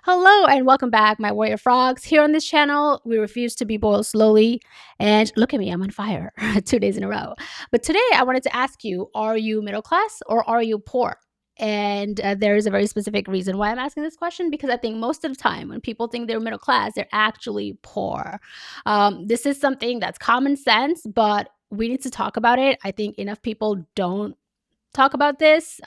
Hello and welcome back, my warrior frogs. Here on this channel, we refuse to be boiled slowly. And look at me, I'm on fire 2 days in a row. But today I wanted to ask you, are you middle class or are you poor? And there is a very specific reason why I'm asking this question because I think most of the time when people think they're middle class, they're actually poor. This is something that's common sense, but we need to talk about it. I think enough people don't talk about this.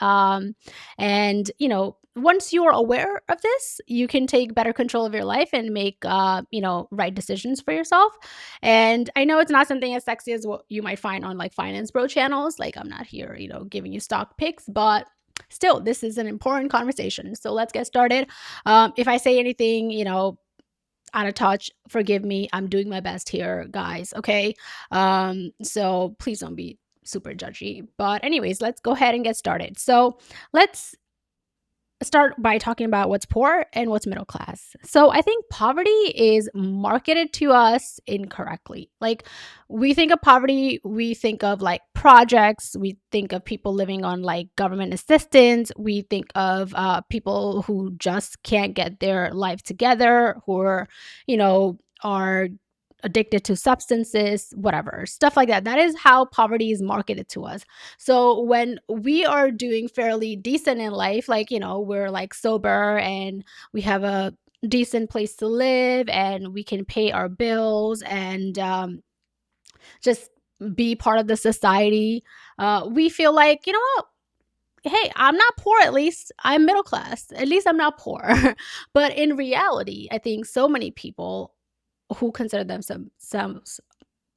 Once you are aware of this, you can take better control of your life and make, right decisions for yourself. And I know it's not something as sexy as what you might find on like finance bro channels. Like, I'm not here, giving you stock picks, but still, this is an important conversation. So let's get started. If I say anything, out of touch, forgive me. I'm doing my best here, guys. Okay. So please don't be super judgy. But, anyways, let's go ahead and get started. So, let's start by talking about what's poor and what's middle class. So, I think poverty is marketed to us incorrectly. Like, we think of poverty, we think of like projects, we think of people living on like government assistance, we think of people who just can't get their life together, who are addicted to substances, whatever, stuff like that. That is how poverty is marketed to us. So when we are doing fairly decent in life, like, we're like sober and we have a decent place to live and we can pay our bills and just be part of the society, we feel like, you know what? Hey, I'm not poor, at least I'm middle class. At least I'm not poor. But in reality, I think so many people who consider themselves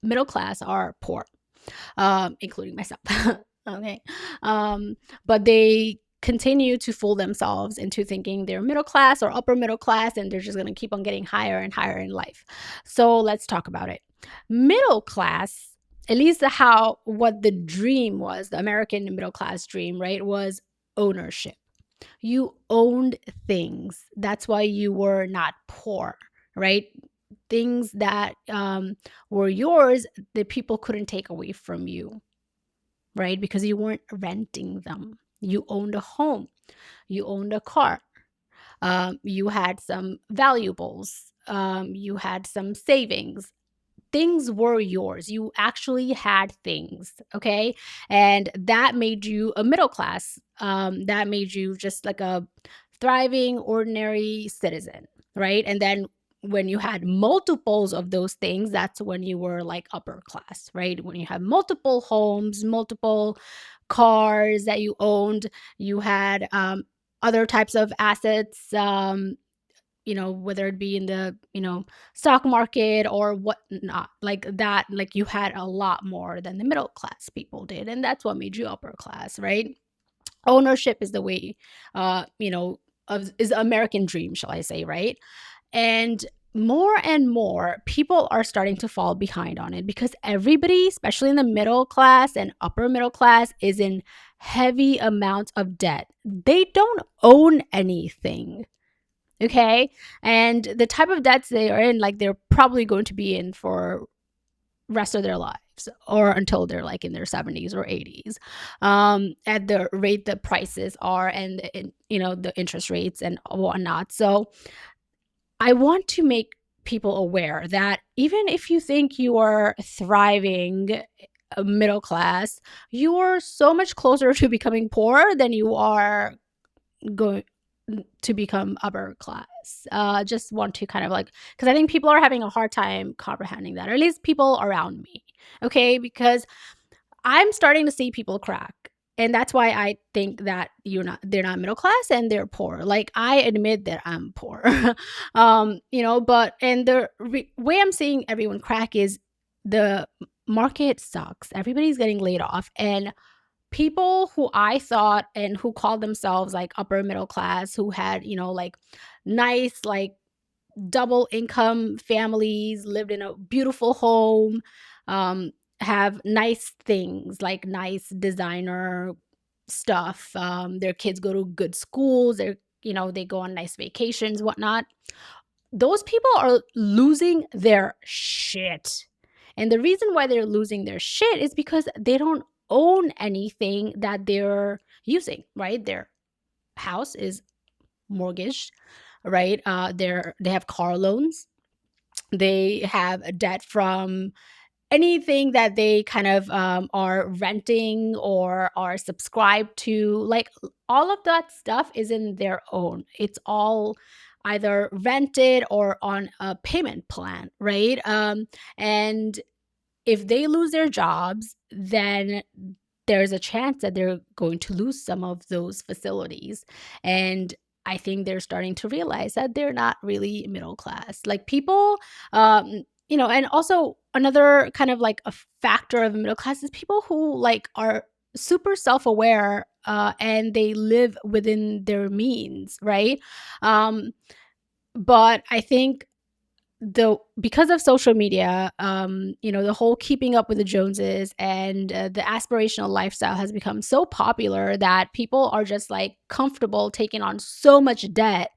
middle class are poor, including myself. Okay. But they continue to fool themselves into thinking they're middle class or upper middle class, and they're just going to keep on getting higher and higher in life. So let's talk about it. Middle class, at least what the dream was, the American middle class dream, right, was ownership. You owned things. That's why you were not poor, right? Things that were yours that people couldn't take away from you, right? Because you weren't renting them. You owned a home, you owned a car, you had some valuables, you had some savings. Things were yours. You actually had things, okay? And that made you a middle class. That made you just like a thriving, ordinary citizen, right? And then when you had multiples of those things, that's when you were like upper class, right? When you have multiple homes, multiple cars that you owned, you had other types of assets, whether it be in the, stock market or whatnot, like that, like you had a lot more than the middle class people did. And that's what made you upper class, right? Ownership is the way, is the American dream, shall I say, right? And more people are starting to fall behind on it because everybody, especially in the middle class and upper middle class, is in heavy amounts of debt. They don't own anything. Okay. And the type of debts they are in, like they're probably going to be in for rest of their lives or until they're like in their 70s or 80s, at the rate the prices are and the interest rates and whatnot. So I want to make people aware that even if you think you are thriving, middle class, you are so much closer to becoming poor than you are going to become upper class. Just want to kind of like, because I think people are having a hard time comprehending that, or at least people around me. Okay. Because I'm starting to see people crack. And that's why I think that they're not middle class and they're poor. Like, I admit that I'm poor. And the way I'm seeing everyone crack is the market sucks. Everybody's getting laid off. And people who I thought and who called themselves like upper middle class, who had, like nice, like double income families, lived in a beautiful home, have nice things like nice designer stuff. Their kids go to good schools. They go on nice vacations, whatnot. Those people are losing their shit. And the reason why they're losing their shit is because they don't own anything that they're using, right? Their house is mortgaged. right? They have car loans. They have a debt from anything that they kind of are renting or are subscribed to. Like all of that stuff is in their own. It's all either rented or on a payment plan, right? And if they lose their jobs, then there's a chance that they're going to lose some of those facilities. And I think they're starting to realize that they're not really middle class. Like people, and also another kind of like a factor of the middle class is people who like are super self-aware, and they live within their means, right? Um, but I think the because of social media, the whole keeping up with the Joneses and the aspirational lifestyle has become so popular that people are just like comfortable taking on so much debt,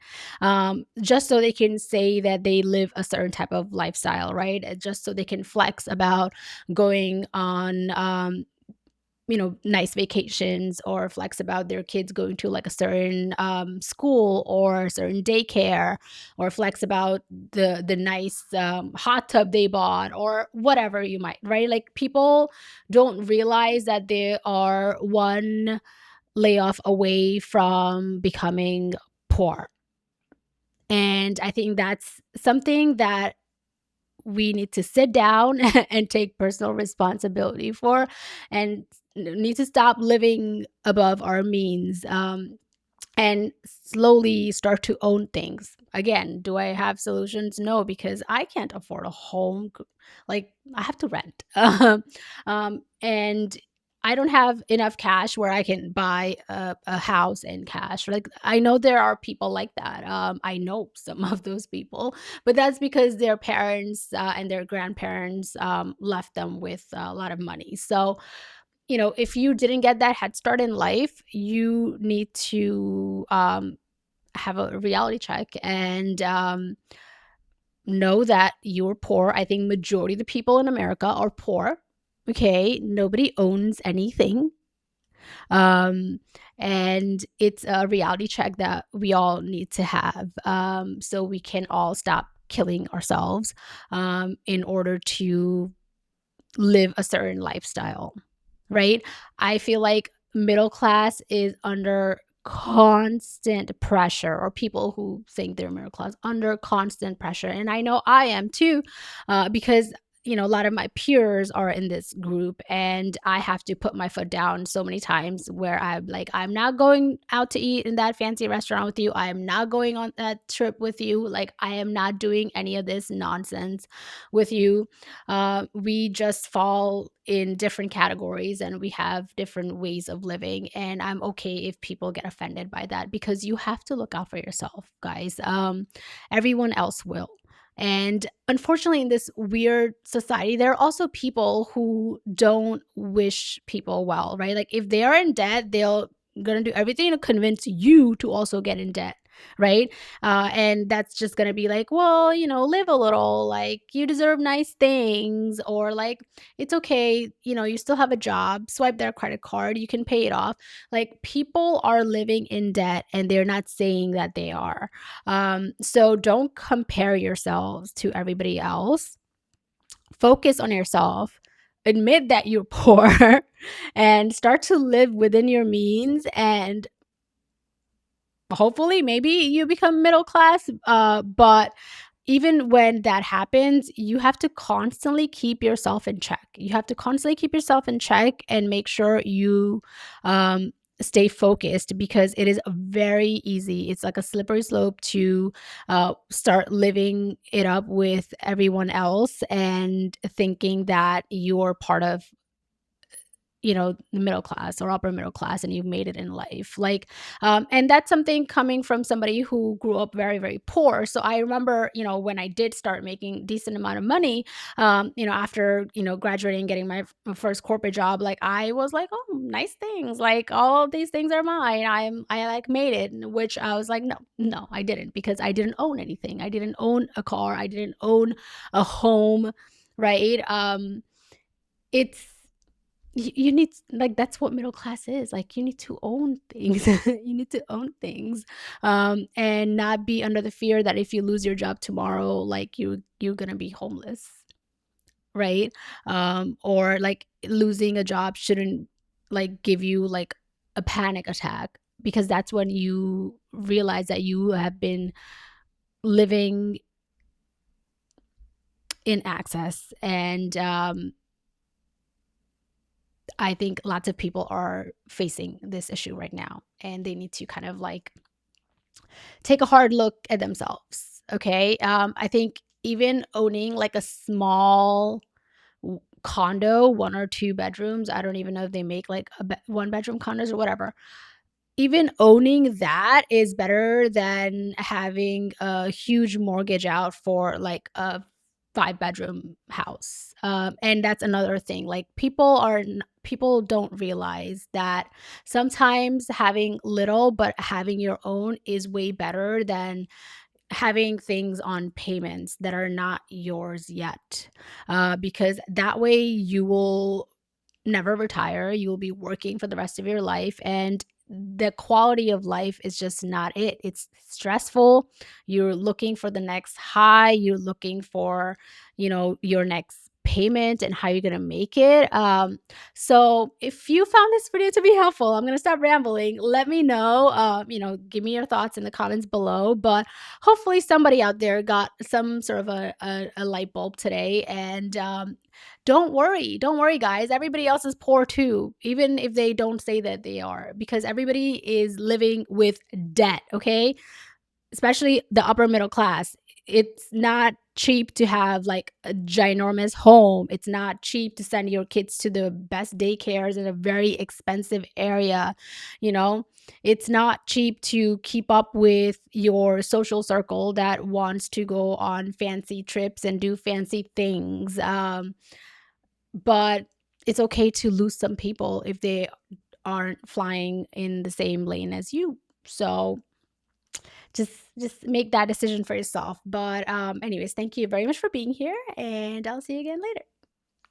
just so they can say that they live a certain type of lifestyle, right? Just so they can flex about going on, nice vacations, or flex about their kids going to like a certain school or a certain daycare, or flex about the nice hot tub they bought, or whatever you might, right? Like people don't realize that they are one layoff away from becoming poor. And I think that's something that we need to sit down and take personal responsibility for, and need to stop living above our means, and slowly start to own things. Again, do I have solutions? No, because I can't afford a home. Like I have to rent. And I don't have enough cash where I can buy a house in cash. Like I know there are people like that. I know some of those people, but that's because their parents and their grandparents left them with a lot of money. So if you didn't get that head start in life, you need to have a reality check and know that you're poor. I think majority of the people in America are poor. Okay, nobody owns anything. Um, and it's a reality check that we all need to have, so we can all stop killing ourselves in order to live a certain lifestyle, right? I feel like middle class is under constant pressure, or people who think they're middle class under constant pressure. And I know I am too, because a lot of my peers are in this group, and I have to put my foot down so many times where I'm like, I'm not going out to eat in that fancy restaurant with you. I am not going on that trip with you. Like, I am not doing any of this nonsense with you. We just fall in different categories, and we have different ways of living. And I'm okay if people get offended by that, because you have to look out for yourself, guys. Everyone else will. And unfortunately, in this weird society, there are also people who don't wish people well, right? Like if they are in debt, they'll gonna do everything to convince you to also get in debt, right? And that's just gonna be like, well, live a little, like you deserve nice things, or like it's okay, you still have a job, swipe their credit card, you can pay it off. Like people are living in debt, and they're not saying that they are. So don't compare yourselves to everybody else. Focus on yourself. Admit that you're poor and start to live within your means, and hopefully maybe you become middle class. But even when that happens, you have to constantly keep yourself in check. You have to constantly keep yourself in check and make sure you stay focused, because it is very easy. It's like a slippery slope to start living it up with everyone else and thinking that you're part of the middle class or upper middle class, and you've made it in life. Like, and that's something coming from somebody who grew up very, very poor. So I remember, when I did start making decent amount of money, after, graduating, getting my first corporate job, like I was like, oh, nice things. Like all of these things are mine. I like made it, which I was like, no, no, I didn't, because I didn't own anything. I didn't own a car. I didn't own a home. Right. It's you need like, that's what middle class is, like, you need to own things. You need to own things, and not be under the fear that if you lose your job tomorrow, like, you're gonna be homeless, right? Or, like, losing a job shouldn't, like, give you, like, a panic attack, because that's when you realize that you have been living in access, and, I think lots of people are facing this issue right now, and they need to kind of like take a hard look at themselves. Okay. I think even owning like a small condo, 1 or 2 bedrooms, I don't even know if they make like one bedroom condos or whatever. Even owning that is better than having a huge mortgage out for like a 5 bedroom house. And that's another thing. Like people don't realize that sometimes having little but having your own is way better than having things on payments that are not yours yet. Because that way you will never retire. You will be working for the rest of your life, and the quality of life is just not it. It's stressful. You're looking for the next high. You're looking for, your next payment and how you're going to make it. So if you found this video to be helpful, I'm going to stop rambling. Let me know, give me your thoughts in the comments below, but hopefully somebody out there got some sort of a light bulb today. And, don't worry, guys. Everybody else is poor too, even if they don't say that they are, because everybody is living with debt, okay? Especially the upper middle class. It's not cheap to have like a ginormous home. It's not cheap to send your kids to the best daycares in a very expensive area, you know? It's not cheap to keep up with your social circle that wants to go on fancy trips and do fancy things. But it's okay to lose some people if they aren't flying in the same lane as you. So just make that decision for yourself. But anyways, thank you very much for being here, and I'll see you again later.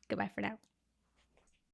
Goodbye for now.